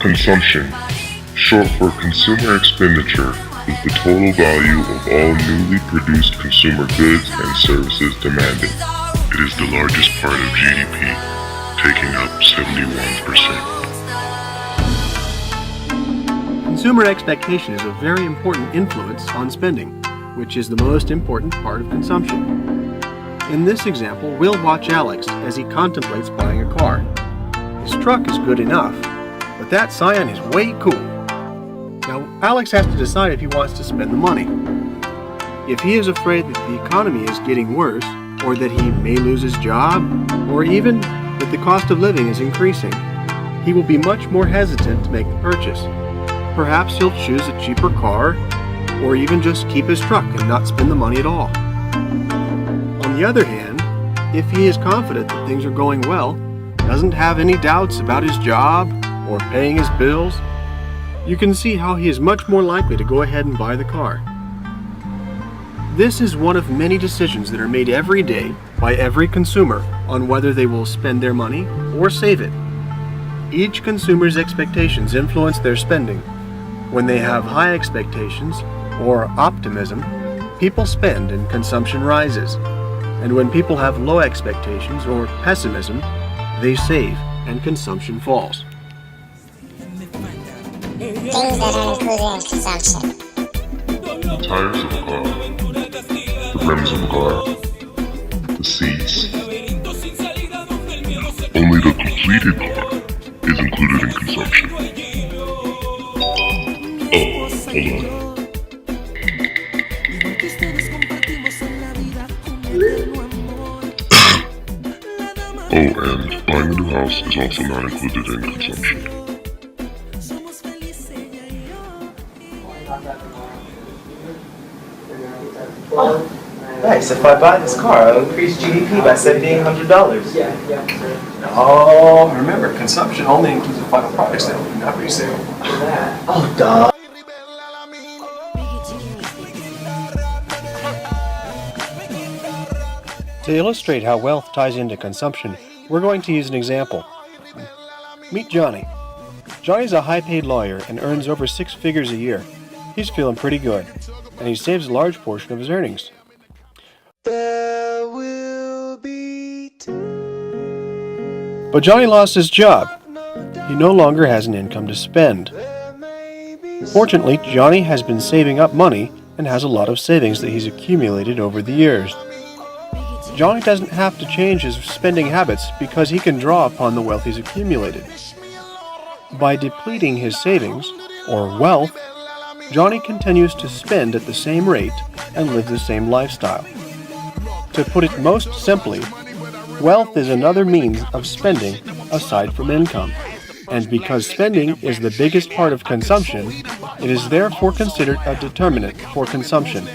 Consumption, short for consumer expenditure, is the total value of all newly produced consumer goods and services demanded. It is the largest part of GDP, taking up 71%. Consumer expectation is a very important influence on spending, which is the most important part of consumption. In this example, we'll watch Alex as he contemplates buying a car. His truck is good enough, but that Scion is way cool. Now, Alex has to decide if he wants to spend the money. If he is afraid that the economy is getting worse, or that he may lose his job, or even that the cost of living is increasing, he will be much more hesitant to make the purchase. Perhaps he'll choose a cheaper car, or even just keep his truck and not spend the money at all. On the other hand, if he is confident that things are going well, doesn't have any doubts about his job or paying his bills, you can see how he is much more likely to go ahead and buy the car. This is one of many decisions that are made every day by every consumer on whether they will spend their money or save it. Each consumer's expectations influence their spending. When they have high expectations or optimism, people spend and consumption rises. And when people have low expectations or pessimism, they save and consumption falls. Things that are included in consumption. The tires of a car, the rims of a car, the seats. Only the completed car is included in consumption. Oh, hold on. Oh, and buying a new house is also not included in consumption. Nice. If I buy this car, I'll increase GDP by $1,700. Oh, remember, consumption only includes the final product sale, not resale. Oh, duh. To illustrate how wealth ties into consumption, we're going to use an example. Meet Johnny. Johnny's a high-paid lawyer and earns over 6 figures a year. He's feeling pretty good, and he saves a large portion of his earnings. But Johnny lost his job. He no longer has an income to spend. Fortunately, Johnny has been saving up money and has a lot of savings that he's accumulated over the years. Johnny doesn't have to change his spending habits because he can draw upon the wealth he's accumulated. By depleting his savings, or wealth, Johnny continues to spend at the same rate and live the same lifestyle. To put it most simply, wealth is another means of spending aside from income. And because spending is the biggest part of consumption, it is therefore considered a determinant for consumption.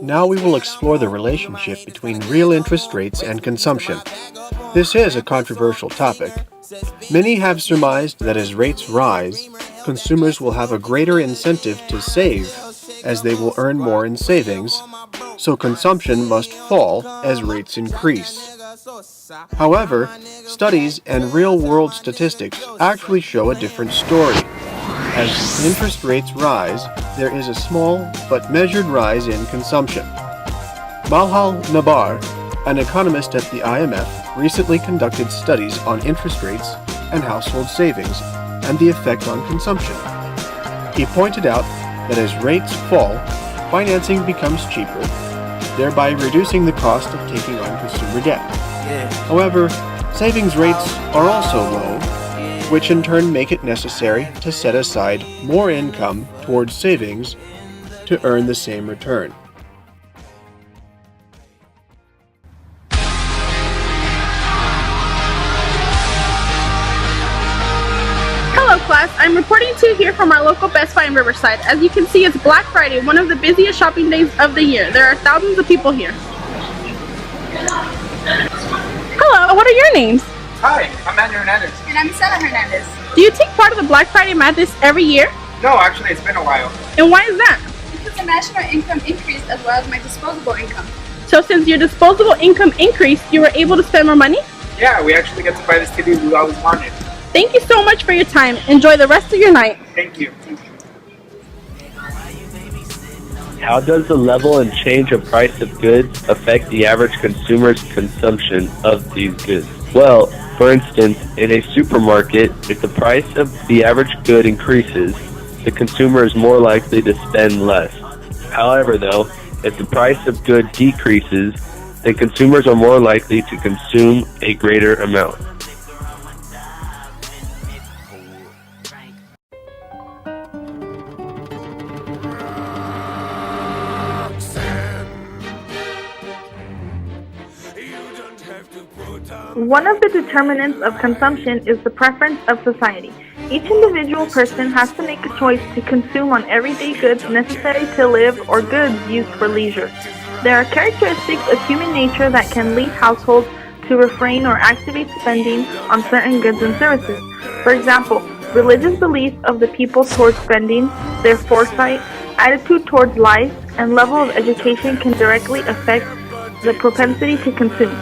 Now we will explore the relationship between real interest rates and consumption. This is a controversial topic. Many have surmised that as rates rise, consumers will have a greater incentive to save, as they will earn more in savings, so consumption must fall as rates increase. However, studies and real-world statistics actually show a different story. As interest rates rise, there is a small but measured rise in consumption. Malhal Nabar, an economist at the IMF, recently conducted studies on interest rates and household savings and the effect on consumption. He pointed out that as rates fall, financing becomes cheaper, thereby reducing the cost of taking on consumer debt. However, savings rates are also low, which in turn make it necessary to set aside more income towards savings to earn the same return. Hello class, I'm reporting to you here from our local Best Buy in Riverside. As you can see, it's Black Friday, one of the busiest shopping days of the year. There are thousands of people here. Hello, what are your names? Hi, I'm Manuel Hernandez. And I'm Isela Hernandez. Do you take part of the Black Friday Madness every year? No, actually, it's been a while. And why is that? Because the national income increased as well as my disposable income. So since your disposable income increased, you were able to spend more money? Yeah, we actually get to buy this TV we always wanted. Thank you so much for your time. Enjoy the rest of your night. Thank you. How does the level and change of price of goods affect the average consumer's consumption of these goods? Well, for instance, in a supermarket, if the price of the average good increases, the consumer is more likely to spend less. However, though, if the price of good decreases, then consumers are more likely to consume a greater amount. One of the determinants of consumption is the preference of society. Each individual person has to make a choice to consume on everyday goods necessary to live or goods used for leisure. There are characteristics of human nature that can lead households to refrain or activate spending on certain goods and services. For example, religious beliefs of the people towards spending, their foresight, attitude towards life, and level of education can directly affect the propensity to consume.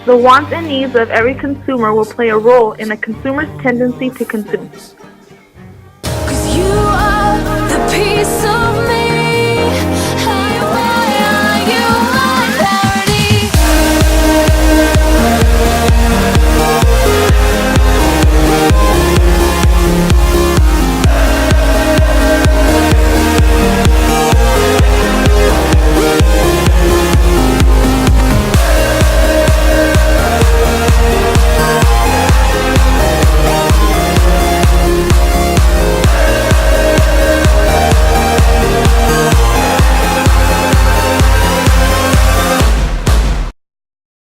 The wants and needs of every consumer will play a role in a consumer's tendency to consume. 'Cause you are the piece of me.